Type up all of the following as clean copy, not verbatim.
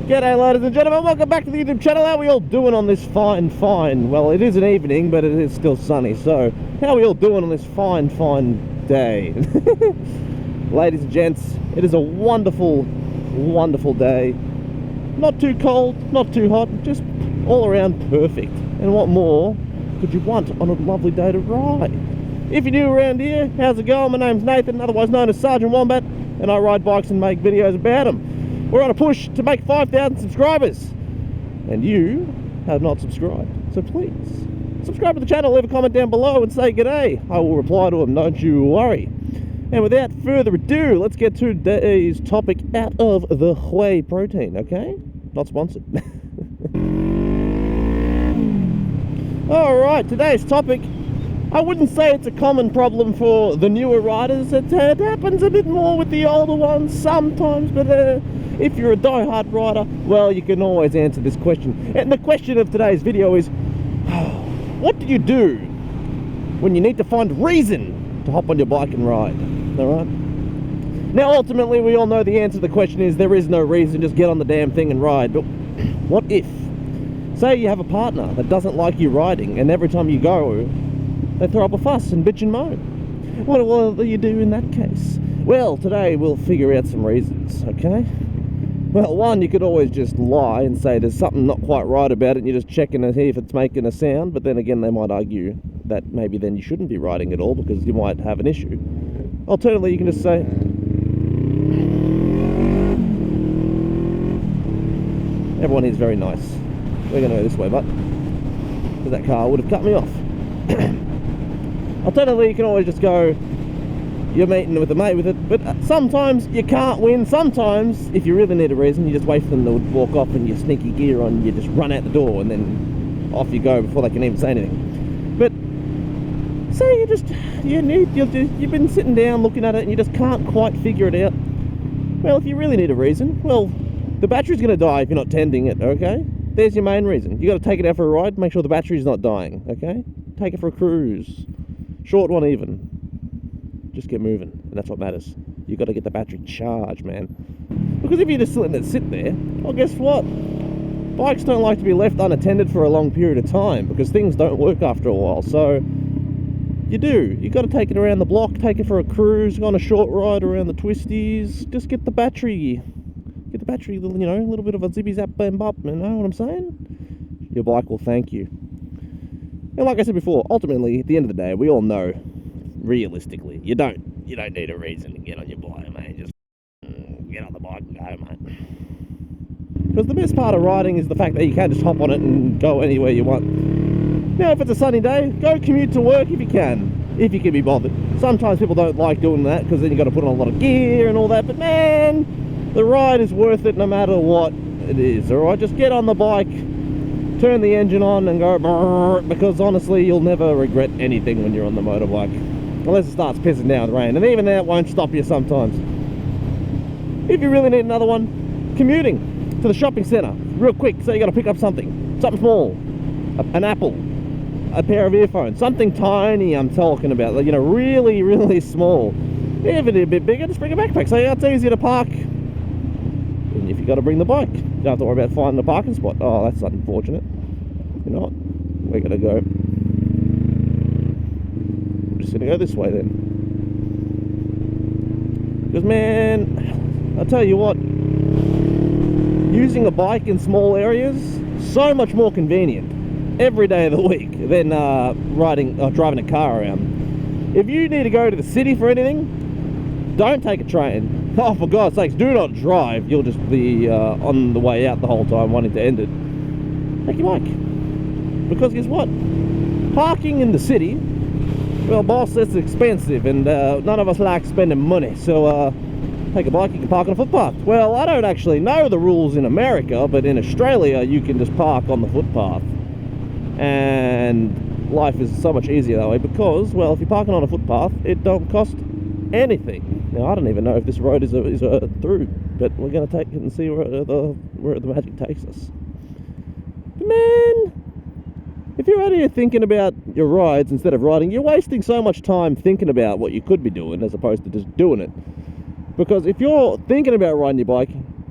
G'day ladies and gentlemen, welcome back to the YouTube channel. How are we all doing on this fine, well it is an evening but it is still sunny, so how are we all doing on this fine day? Ladies and gents, it is a wonderful day. Not too cold, not too hot, just all around perfect. And what more could you want on a lovely day to ride? If you're new around here, how's it going? My name's Nathan, otherwise known as Sergeant Wombat, and I ride bikes and make videos about them. We're on a push to make 5,000 subscribers, and you have not subscribed, so please subscribe to the channel, leave a comment down below and say g'day. I will reply to them, don't you worry. And without further ado, let's get to today's topic out of the whey protein, okay? Not sponsored. Alright, today's topic, I wouldn't say it's a common problem for the newer riders. It happens a bit more with the older ones sometimes, but if you're a die-hard rider, well, you can always answer this question. And the question of today's video is, what do you do when you need to find reason to hop on your bike and ride? Alright? Now, ultimately, we all know the answer to the question is there is no reason, just get on the damn thing and ride. But what if? Say you have a partner that doesn't like you riding, and every time you go, they throw up a fuss and bitch and moan. What will you do in that case? Well, today we'll figure out some reasons, okay? Well, one, you could always just lie and say there's something not quite right about it and you're just checking to see if it's making a sound, but then again they might argue that maybe then you shouldn't be riding at all because you might have an issue. Alternatively, you can just say, everyone here is very nice. We're going to go this way, but because that car would have cut me off. Alternatively, you can always just go, you're meeting with a mate with it, but sometimes you can't win. Sometimes, if you really need a reason, you just wait for them to walk off and your sneaky gear on, you just run out the door and then off you go before they can even say anything. But say you've been sitting down looking at it and you just can't quite figure it out. Well, if you really need a reason, well, the battery's going to die if you're not tending it, okay? There's your main reason. You got to take it out for a ride, make sure the battery's not dying, okay? Take it for a cruise, short one even. Just get moving, and that's what matters. You got to get the battery charged, man. Because if you're just letting it sit there, well, guess what? Bikes don't like to be left unattended for a long period of time because things don't work after a while. So you do. You got to take it around the block, take it for a cruise, go on a short ride around the twisties. Just get the battery. Get the battery, you know, a little bit of a zippy zap bam bop. You know what I'm saying? Your bike will thank you. And like I said before, ultimately, at the end of the day, we all know, realistically, you don't need a reason to get on your bike, mate. Just get on the bike and go, mate. Because the best part of riding is the fact that you can just hop on it and go anywhere you want. Now, if it's a sunny day, go commute to work if you can be bothered. Sometimes people don't like doing that because then you got to put on a lot of gear and all that. But man, the ride is worth it no matter what it is. All right, just get on the bike, turn the engine on and go brrr, because honestly you'll never regret anything when you're on the motorbike, unless it starts pissing down with rain, and even that won't stop you sometimes. If you really need another one, commuting to the shopping centre real quick, so you got to pick up something small, an apple, a pair of earphones, something tiny. I'm talking about, like, you know, really small. If it's a bit bigger, just bring a backpack, so it's easier to park. And if you got to bring the bike, you don't have to worry about finding a parking spot. Oh, that's unfortunate. You know what? We're gonna go. We're just gonna go this way then. Because man, I'll tell you what, using a bike in small areas, so much more convenient every day of the week than driving a car around. If you need to go to the city for anything, don't take a train. Oh, for God's sakes, do not drive. You'll just be on the way out the whole time wanting to end it. Take your bike. Because guess what? Parking in the city, well, boss, it's expensive and none of us like spending money. So take a bike, you can park on a footpath. Well, I don't actually know the rules in America, but in Australia you can just park on the footpath. And life is so much easier that way because, well, if you're parking on a footpath, it don't cost anything. Now, I don't even know if this road is through, but we're going to take it and see where the magic takes us. But man, if you're out here thinking about your rides instead of riding, you're wasting so much time thinking about what you could be doing as opposed to just doing it. Because if you're thinking about riding your bike,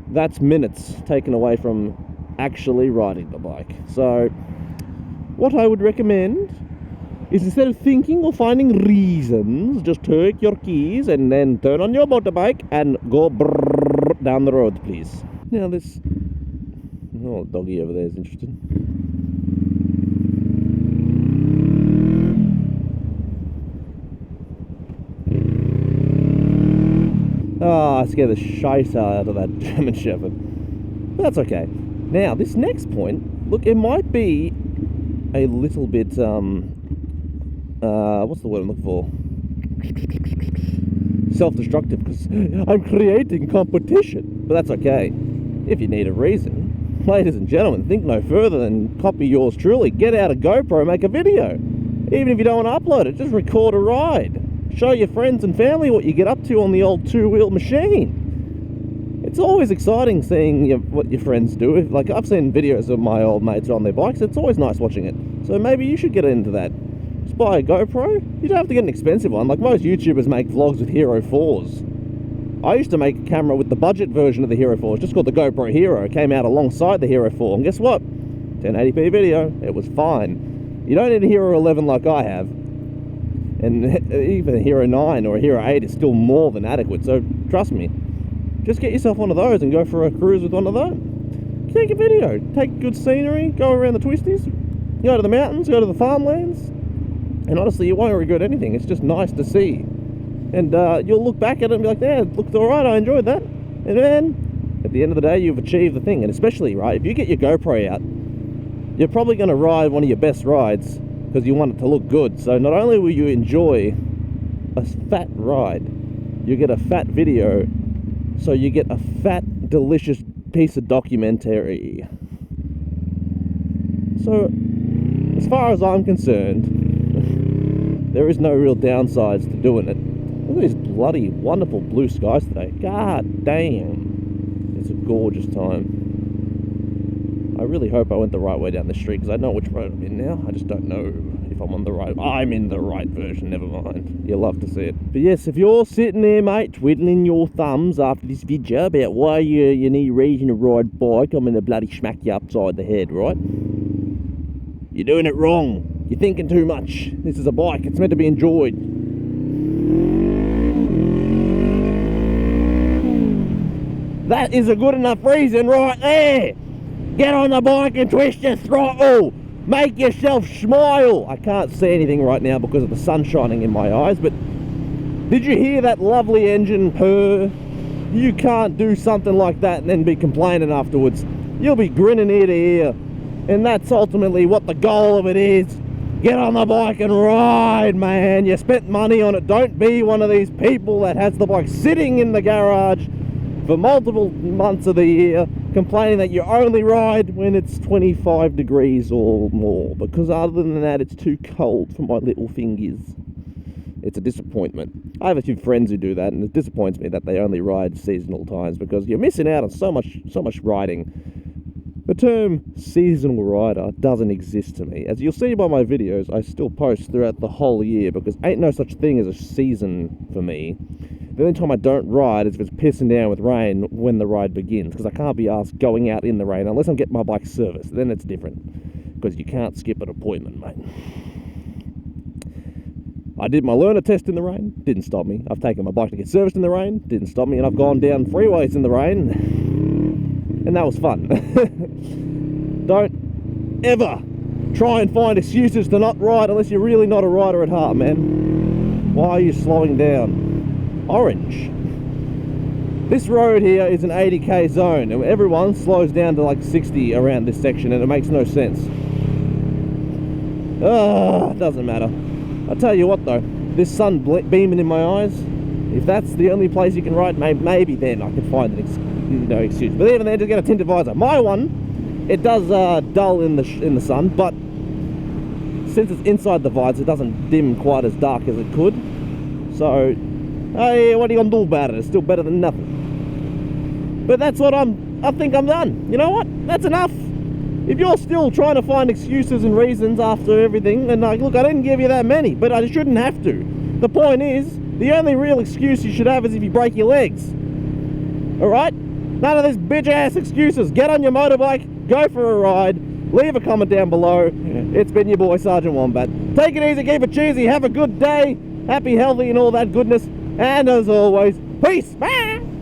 that's minutes taken away from actually riding the bike. So what I would recommend is, instead of thinking or finding reasons, just take your keys and then turn on your motorbike and go brrrr down the road, please. Now this... Oh, doggy over there is interested. Ah, I scared the shite out of that German Shepherd. But that's okay. Now, this next point, look, it might be a little bit, what's the word I'm looking for? Self-destructive, because I'm creating competition. But that's okay. If you need a reason, ladies and gentlemen, think no further than copy yours truly. Get out a GoPro, make a video. Even if you don't want to upload it, just record a ride. Show your friends and family what you get up to on the old two-wheel machine. It's always exciting seeing what your friends do. Like, I've seen videos of my old mates on their bikes. It's always nice watching it. So maybe you should get into that. Just buy a GoPro. You don't have to get an expensive one. Like, most YouTubers make vlogs with Hero 4s. I used to make a camera with the budget version of the Hero 4. It's just called the GoPro Hero. It came out alongside the Hero 4. And guess what? 1080p video. It was fine. You don't need a Hero 11 like I have. And even a Hero 9 or a Hero 8 is still more than adequate. So trust me, just get yourself one of those and go for a cruise with one of those. Take a video, take good scenery, go around the twisties, go to the mountains, go to the farmlands, and honestly, you won't regret anything. It's just nice to see. And you'll look back at it and be like, yeah, it looked alright, I enjoyed that. And then, at the end of the day, you've achieved the thing. And especially, right, if you get your GoPro out, you're probably going to ride one of your best rides, because you want it to look good. So not only will you enjoy a fat ride, you get a fat video, so you get a fat, delicious piece of documentary. So, as far as I'm concerned, there is no real downsides to doing it. Look at these bloody wonderful blue skies today. God damn. It's a gorgeous time. I really hope I went the right way down the street, because I know which road I'm in now. I just don't know if I'm on the right... I'm in the right version, never mind. You'll love to see it. But yes, if you're sitting there, mate, twiddling your thumbs after this video about why you need reason to ride bike, I'm gonna bloody smack you upside the head, right? You're doing it wrong. You're thinking too much. This is a bike. It's meant to be enjoyed. That is a good enough reason right there. Get on the bike and twist your throttle. Make yourself smile. I can't see anything right now because of the sun shining in my eyes, but did you hear that lovely engine purr? You can't do something like that and then be complaining afterwards. You'll be grinning ear to ear. And that's ultimately what the goal of it is. Get on the bike and ride, man. You spent money on it. Don't be one of these people that has the bike sitting in the garage for multiple months of the year, complaining that you only ride when it's 25 degrees or more, because other than that, it's too cold for my little fingers. It's a disappointment. I have a few friends who do that, and it disappoints me that they only ride seasonal times, because you're missing out on so much riding. The term seasonal rider doesn't exist to me. As you'll see by my videos, I still post throughout the whole year, because ain't no such thing as a season for me. The only time I don't ride is if it's pissing down with rain when the ride begins, because I can't be asked going out in the rain unless I'm getting my bike serviced. Then it's different, because you can't skip an appointment, mate. I did my learner test in the rain, didn't stop me. I've taken my bike to get serviced in the rain, didn't stop me, and I've gone down freeways in the rain, and that was fun. Don't ever try and find excuses to not ride unless you're really not a rider at heart, man. Why are you slowing down? Orange. This road here is an 80k zone, and everyone slows down to like 60 around this section, and it makes no sense. It doesn't matter. I'll tell you what though, this sun beaming in my eyes, if that's the only place you can ride, maybe then I can find an excuse. But even then, just get a tinted visor. My one, it does dull in the sun, but since it's inside the visor, it doesn't dim quite as dark as it could. So, hey, what are you gonna do about it? It's still better than nothing. But that's what I think I'm done. You know what? That's enough. If you're still trying to find excuses and reasons after everything, and look, I didn't give you that many, but I shouldn't have to. The point is, the only real excuse you should have is if you break your legs. Alright? None of this bitch-ass excuses. Get on your motorbike, go for a ride, leave a comment down below. It's been your boy, Sergeant Wombat. Take it easy, keep it cheesy, have a good day, happy, healthy, and all that goodness. And as always, peace! Bye!